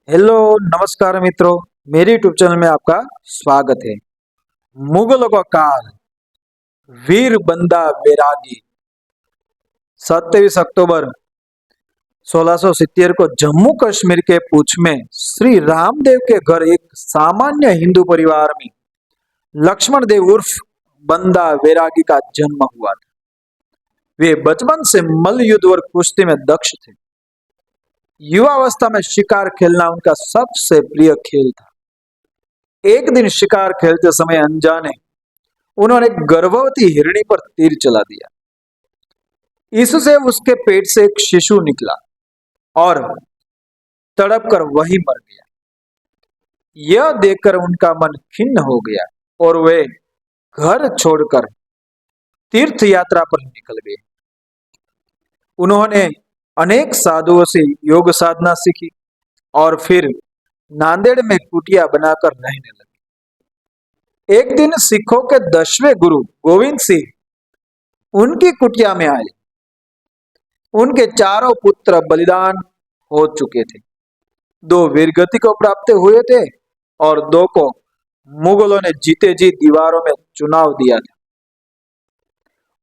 Hello नमस्कार मित्रों, मेरी यूट्यूब चैनल में आपका स्वागत है। मुगलों का काल, वीर बंदा बैरागी। 27 अक्टूबर 1670 को जम्मू कश्मीर के पुंछ में श्री रामदेव के घर एक सामान्य हिंदू परिवार में लक्ष्मण देव उर्फ बंदा बैरागी का जन्म हुआ था। वे बचपन से मल्ल युद्ध और कुश्ती में दक्ष थे। युवावस्था में शिकार खेलना उनका सबसे प्रिय खेल था। एक दिन शिकार खेलते समय अनजाने उन्होंने गर्भवती हिरणी पर तीर चला दिया। इससे उसके पेट से एक शिशु निकला और तड़प कर वही मर गया। यह देखकर उनका मन खिन्न हो गया और वे घर छोड़कर तीर्थ यात्रा पर निकल गए। उन्होंने अनेक साधुओं से योग साधना सीखी और फिर नांदेड़ में कुटिया बनाकर रहने लगे। एक दिन सिखों के 10वें गुरु गोविंद सिंह उनकी कुटिया में आए। उनके चारों पुत्र बलिदान हो चुके थे। 2 वीरगति को प्राप्त हुए थे और 2 को मुगलों ने जीते जी दीवारों में चुनाव दिया था।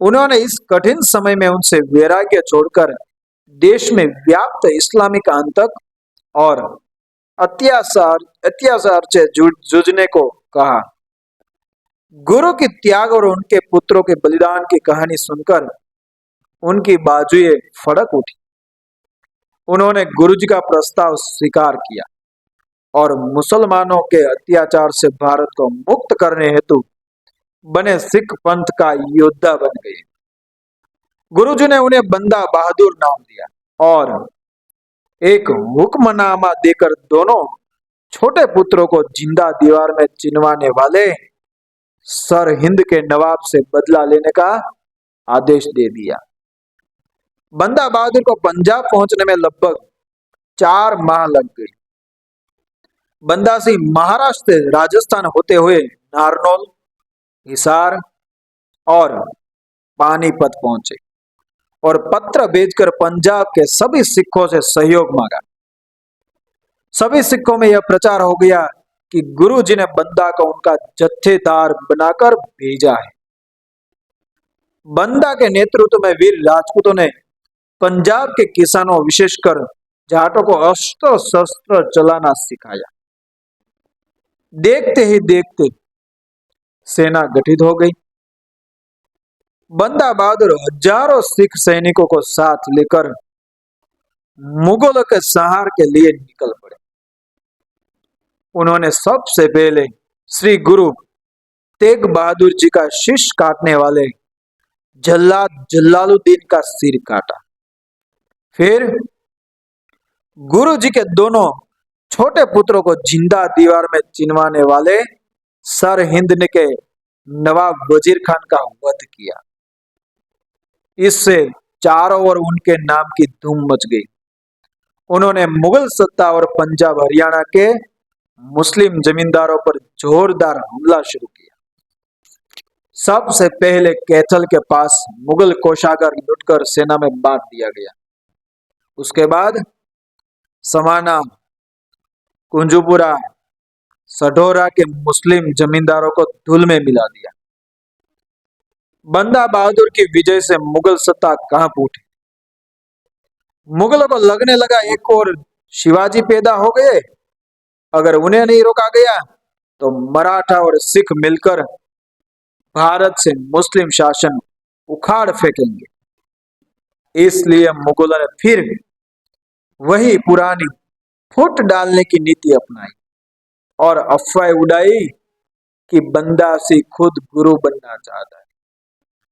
उन्होंने इस कठिन समय में उनसे वैराग्य छोड़कर देश में व्याप्त इस्लामिक आतंक और अत्याचार से जूझने को कहा। गुरु की त्याग और उनके पुत्रों के बलिदान की कहानी सुनकर उनकी बाजुएं फड़क उठी। उन्होंने गुरुजी का प्रस्ताव स्वीकार किया और मुसलमानों के अत्याचार से भारत को मुक्त करने हेतु बने सिख पंथ का योद्धा बन गए। गुरुजी ने उन्हें बंदा बहादुर नाम दिया और एक हुक्मनामा देकर दोनों छोटे पुत्रों को जिंदा दीवार में चिनवाने वाले सर हिंद के नवाब से बदला लेने का आदेश दे दिया। बंदा बहादुर को पंजाब पहुंचने में लगभग 4 माह लग गए। बंदा सिंह महाराष्ट्र से राजस्थान होते हुए नारनौल, हिसार और पानीपत पहुंचे और पत्र भेजकर पंजाब के सभी सिखों से सहयोग मांगा। सभी सिखों में यह प्रचार हो गया कि गुरु जी ने बंदा को उनका जत्थेदार बनाकर भेजा है। बंदा के नेतृत्व में वीर राजपूतों ने पंजाब के किसानों विशेषकर जाटों को अस्त्र शस्त्र चलाना सिखाया। देखते ही देखते सेना गठित हो गई। बंदा बहादुर हजारों सिख सैनिकों को साथ लेकर मुगलों के संहार के लिए निकल पड़े। उन्होंने सबसे पहले श्री गुरु तेग बहादुर जी का शीश काटने वाले जल्लाद जलालुद्दीन का सिर काटा। फिर गुरु जी के दोनों छोटे पुत्रों को जिंदा दीवार में चिनवाने वाले सर हिंद के नवाब वजीर खान का वध किया। इससे चारों ओर उनके नाम की धूम मच गई। उन्होंने मुगल सत्ता और पंजाब हरियाणा के मुस्लिम जमींदारों पर जोरदार हमला शुरू किया। सबसे पहले कैथल के पास मुगल कोषागार लूटकर सेना में बांट दिया गया। उसके बाद समाना, कुंजुपुरा, सढौरा के मुस्लिम जमींदारों को धूल में मिला दिया। बंदा बहादुर की विजय से मुगल सत्ता कांप उठी। मुगलों को लगने लगा एक और शिवाजी पैदा हो गए। अगर उन्हें नहीं रोका गया तो मराठा और सिख मिलकर भारत से मुस्लिम शासन उखाड़ फेंकेंगे। इसलिए मुगलों ने फिर वही पुरानी फुट डालने की नीति अपनाई और अफवाह उड़ाई कि बंदा सिंह खुद गुरु बनना चाहता है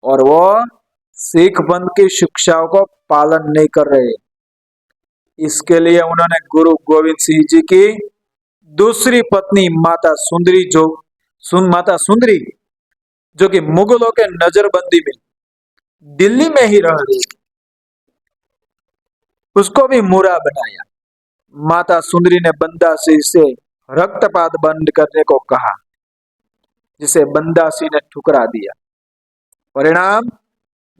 और वो सिख पंथ की शिक्षाओं को पालन नहीं कर रहे। इसके लिए उन्होंने गुरु गोविंद सिंह जी की दूसरी पत्नी माता सुंदरी जो कि मुगलों के नजरबंदी में दिल्ली में ही रह रही, उसको भी मुरा बनाया। माता सुंदरी ने बंदा सिंह से रक्तपात बंद करने को कहा, जिसे बंदा सिंह ने ठुकरा दिया। परिणाम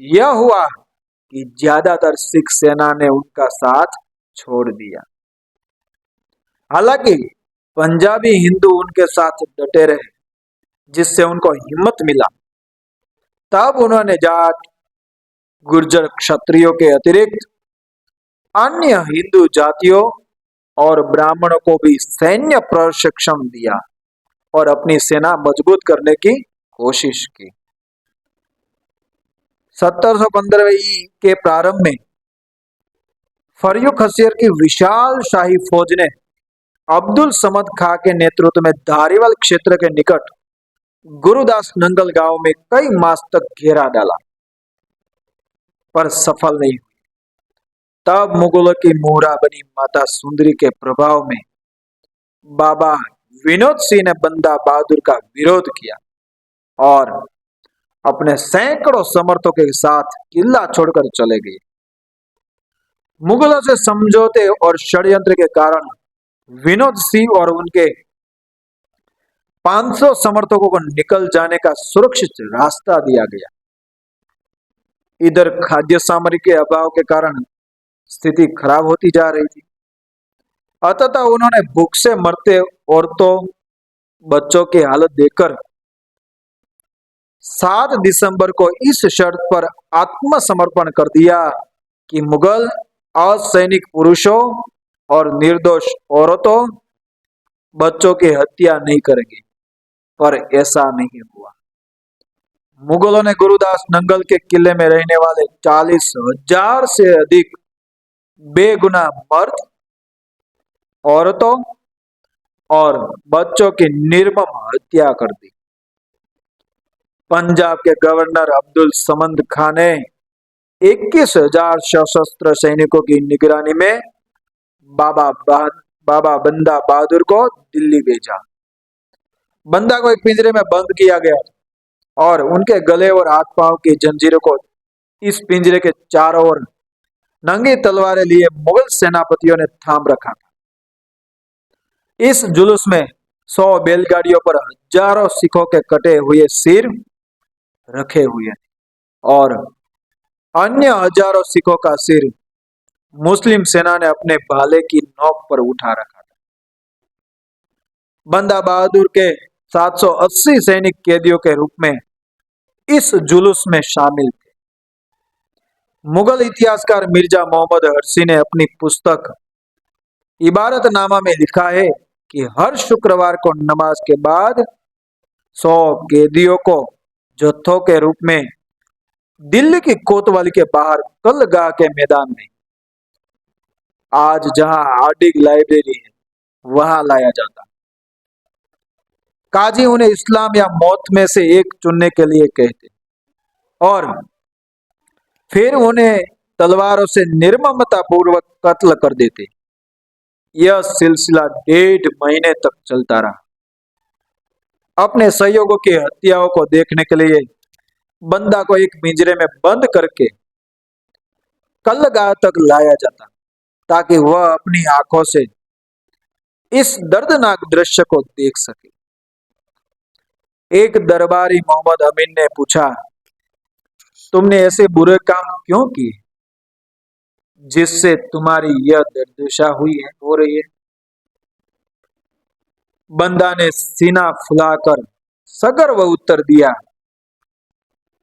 यह हुआ कि ज्यादातर सिख सेना ने उनका साथ छोड़ दिया। हालांकि पंजाबी हिंदू उनके साथ डटे रहे, जिससे उनको हिम्मत मिला। तब उन्होंने जाट, गुर्जर, क्षत्रियों के अतिरिक्त अन्य हिंदू जातियों और ब्राह्मणों को भी सैन्य प्रशिक्षण दिया और अपनी सेना मजबूत करने की कोशिश की। 1715 के प्रारंभ में फर्रुख खसियर की विशाल शाही फौज ने अब्दुल समद खां के नेतृत्व में धारीवाल क्षेत्र के निकट गुरुदास नंगल गांव में कई मास तक घेरा डाला, पर सफल नहीं हुई। तब मुगलों की मोहरा बनी माता सुंदरी के प्रभाव में बाबा विनोद सिंह ने बंदा बहादुर का विरोध किया और अपने सैकड़ों समर्थकों के साथ किला छोड़कर चले गए। मुगलों से समझौते और षड्यंत्र के कारण विनोद सिंह और उनके 500 समर्थकों को निकल जाने का सुरक्षित रास्ता दिया गया। इधर खाद्य सामग्री के अभाव के कारण स्थिति खराब होती जा रही थी। अतः उन्होंने भूख से मरते औरतों, बच्चों की हालत देखकर 7 दिसंबर को इस शर्त पर आत्मसमर्पण कर दिया कि मुगल असैनिक पुरुषों और निर्दोष औरतों, बच्चों की हत्या नहीं करेंगे। पर ऐसा नहीं हुआ। मुगलों ने गुरुदास नंगल के किले में रहने वाले 40,000 से अधिक बेगुनाह मर्द, औरतों और बच्चों की निर्मम हत्या कर दी। पंजाब के गवर्नर अब्दुल समद खां ने 21,000 सशस्त्र सैनिकों की निगरानी में बाबा बंदा बहादुर को दिल्ली भेजा। बंदा को एक पिंजरे में बंद किया गया और उनके गले और हाथ पांव की जंजीरों को इस पिंजरे के चारों ओर नंगी तलवारें लिए मुगल सेनापतियों ने थाम रखा था। इस जुलूस में 100 बैलगाड़ियों पर हजारों सिखों के कटे हुए सिर रखे हुए और अन्य हजारों सिखों का सिर मुस्लिम सेना ने अपने भाले की नोक पर उठा रखा था। बंदा बहादुर के 780 सैनिक कैदियों के रूप में इस जुलूस में शामिल थे। मुगल इतिहासकार मिर्जा मोहम्मद हर्षी ने अपनी पुस्तक इबारतनामा में लिखा है कि हर शुक्रवार को नमाज के बाद 100 कैदियों को जत्थों के रूप में दिल्ली की कोतवाली के बाहर कलगाह के मैदान में, आज जहां हार्डिंग लाइब्रेरी है, वहां लाया जाता। काजी उन्हें इस्लाम या मौत में से एक चुनने के लिए कहते और फिर उन्हें तलवारों से निर्ममता पूर्वक कत्ल कर देते। यह सिलसिला 1.5 महीने तक चलता रहा। अपने सहयोगियों की हत्याओं को देखने के लिए बंदा को एक पिंजरे में बंद करके कलगाह तक लाया जाता ताकि वह अपनी आंखों से इस दर्दनाक दृश्य को देख सके। एक दरबारी मोहम्मद अमीन ने पूछा, तुमने ऐसे बुरे काम क्यों किए जिससे तुम्हारी यह दुर्दशा हो रही है? बंदा ने सीना फुलाकर सगर्व उत्तर दिया,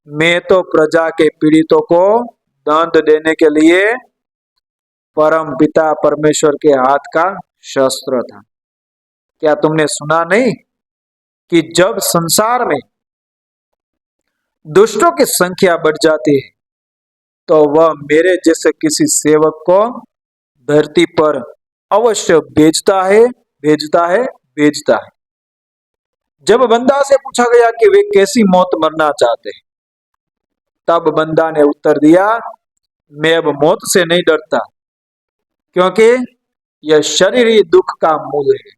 मैं तो प्रजा के पीड़ितों को दंड देने के लिए परम पिता परमेश्वर के हाथ का शस्त्र था। क्या तुमने सुना नहीं कि जब संसार में दुष्टों की संख्या बढ़ जाती है तो वह मेरे जैसे किसी सेवक को धरती पर अवश्य भेजता है। जब बंदा से पूछा गया कि वे कैसी मौत मरना चाहते हैं, तब बंदा ने उत्तर दिया, मैं अब मौत से नहीं डरता, क्योंकि यह शरीर ही दुख का मूल है।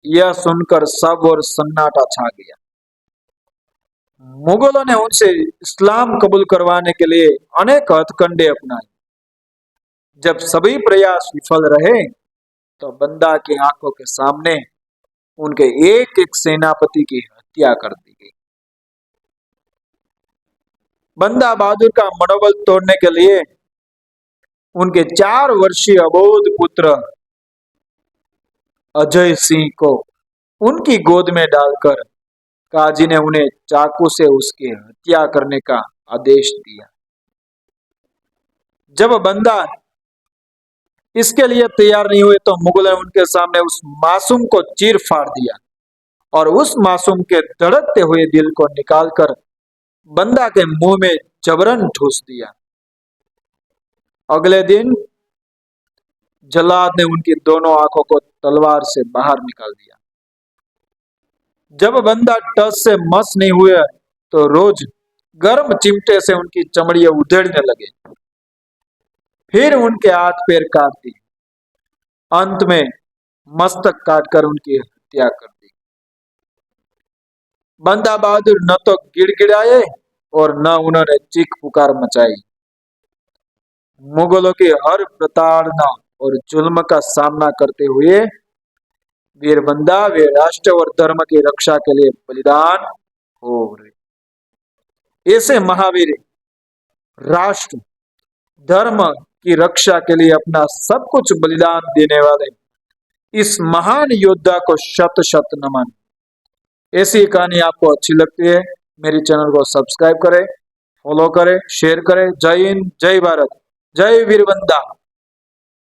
यह सुनकर सब और सन्नाटा छा गया। मुगलों ने उनसे इस्लाम कबूल करवाने के लिए अनेक हथकंडे अपनाए। जब सभी प्रयास विफल रहे तो बंदा की आंखों के सामने उनके एक एक सेनापति की हत्या कर दी गई। बंदा बहादुर का मनोबल तोड़ने के लिए उनके 4 वर्षीय अबोध पुत्र अजय सिंह को उनकी गोद में डालकर काजी ने उन्हें चाकू से उसकी हत्या करने का आदेश दिया। जब बंदा इसके लिए तैयार नहीं हुए तो मुगलों ने उनके सामने उस मासूम को चीर फाड़ दिया और उस मासूम के धड़कते हुए दिल को निकालकर बंदा के मुंह में जबरन ठूस दिया। अगले दिन जल्लाद ने उनकी दोनों आंखों को तलवार से बाहर निकाल दिया। जब बंदा टस से मस नहीं हुए तो रोज गर्म चिमटे से उनकी चमड़ियां उधेड़ने लगे, फिर उनके हाथ पैर काट दिए, अंत में मस्तक काटकर उनकी हत्या कर दी। बंदा बहादुर न तो गिड़गिड़ाए और न उन्होंने चीख पुकार मचाई। मुगलों की हर प्रताड़ना और जुल्म का सामना करते हुए वीर बंदा वे राष्ट्र और धर्म की रक्षा के लिए बलिदान हो रहे। ऐसे महावीर राष्ट्र धर्म की रक्षा के लिए अपना सब कुछ बलिदान देने वाले इस महान योद्धा को शत शत नमन। ऐसी कहानी आपको अच्छी लगती है मेरी चैनल को सब्सक्राइब करें, फॉलो करें, शेयर करें। जय हिंद, जय भारत, जय वीर बंदा।